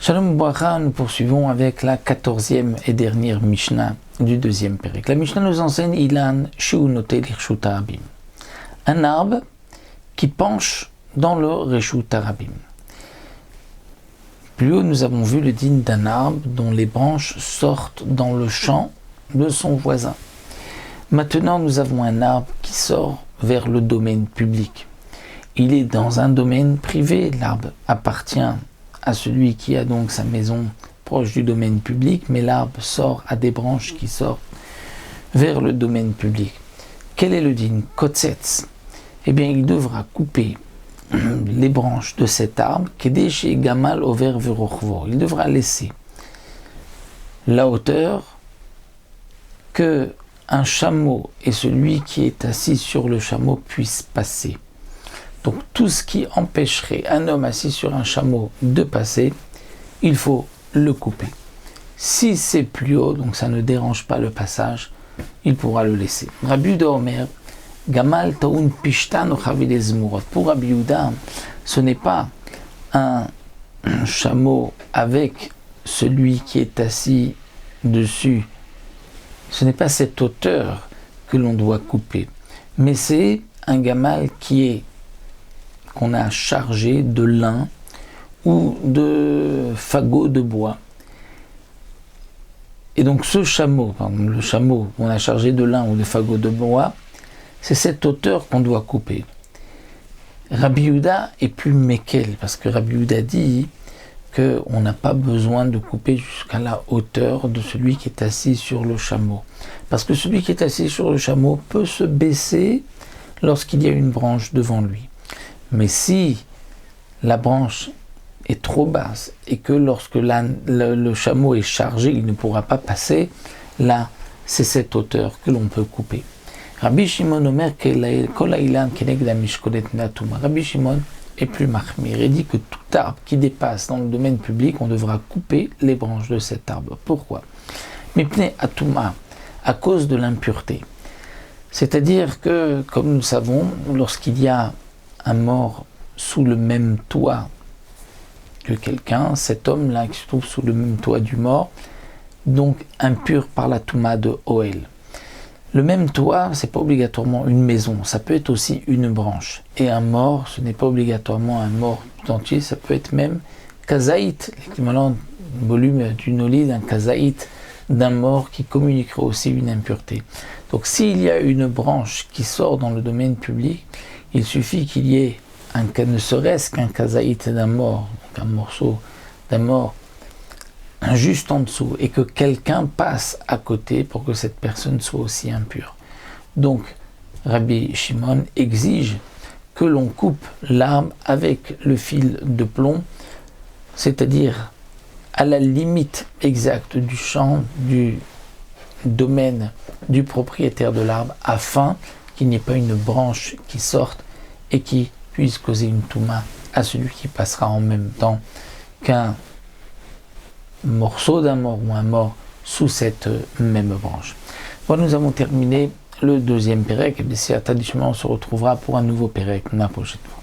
Shalom Bracha, nous poursuivons avec la 14e et dernière Mishnah du deuxième Pérek. La Mishnah nous enseigne Ilan Shiunote Lirshut Harabim, un arbre qui penche dans le Reshut Harabim. Plus haut, nous avons vu le digne d'un arbre dont les branches sortent dans le champ de son voisin. Maintenant, nous avons un arbre qui sort vers le domaine public. Il est dans un domaine privé, l'arbre appartient à celui qui a donc sa maison proche du domaine public, mais l'arbre sort à des branches qui sortent vers le domaine public. Quel est le din Kotsetz? Eh bien, il devra couper les branches de cet arbre, Kedesh Gamal Over Verochvo. Il devra laisser la hauteur que un chameau et celui qui est assis sur le chameau puissent passer. Donc tout ce qui empêcherait un homme assis sur un chameau de passer, il faut le couper. Si c'est plus haut, donc ça ne dérange pas le passage, il pourra le laisser. Rabbi Yehuda Omer, Gamal Taoun Pishtan Ochavil Ezmurot. Pour Rabbi Yehuda, ce n'est pas un chameau avec celui qui est assis dessus, ce n'est pas cette hauteur que l'on doit couper, mais c'est un gamal qu'on a chargé de lin ou de fagots de bois. Et donc ce chameau, le chameau qu'on a chargé de lin ou de fagots de bois, c'est cette hauteur qu'on doit couper. Rabbi Yehuda est plus méquel, parce que Rabbi Yehuda dit qu'on n'a pas besoin de couper jusqu'à la hauteur de celui qui est assis sur le chameau. Parce que celui qui est assis sur le chameau peut se baisser lorsqu'il y a une branche devant lui. Mais si la branche est trop basse et que lorsque le chameau est chargé, il ne pourra pas passer, là, c'est cette hauteur que l'on peut couper. Rabbi Shimon Omer Kol Hailan Keneged HaMishkolet Natuma. Rabbi Shimon est plus mahmir et dit que tout arbre qui dépasse dans le domaine public, on devra couper les branches de cet arbre. Pourquoi? Mipnei Atuma, à cause de l'impureté. C'est-à-dire que, comme nous le savons, lorsqu'il y a un mort sous le même toit que quelqu'un, cet homme-là qui se trouve sous le même toit du mort, donc impur par la touma de Ohel. Le même toit, c'est pas obligatoirement une maison, ça peut être aussi une branche. Et un mort, ce n'est pas obligatoirement un mort tout entier, ça peut être même kazaït, l'équivalent volume d'une olive, un kazaït d'un mort qui communiquerait aussi une impureté. Donc s'il y a une branche qui sort dans le domaine public, il suffit qu'il y ait ne serait-ce qu'un kazaït d'un mort, un morceau d'un mort, juste en dessous, et que quelqu'un passe à côté pour que cette personne soit aussi impure. Donc, Rabbi Shimon exige que l'on coupe l'arbre avec le fil de plomb, c'est-à-dire à la limite exacte du champ, du domaine du propriétaire de l'arbre, afin qu'il n'y ait pas une branche qui sorte et qui puisse causer une touma à celui qui passera en même temps qu'un morceau d'un mort ou un mort sous cette même branche. Voilà, nous avons terminé le deuxième Pérek, et bien si on se retrouvera pour un nouveau Pérek la prochaine fois.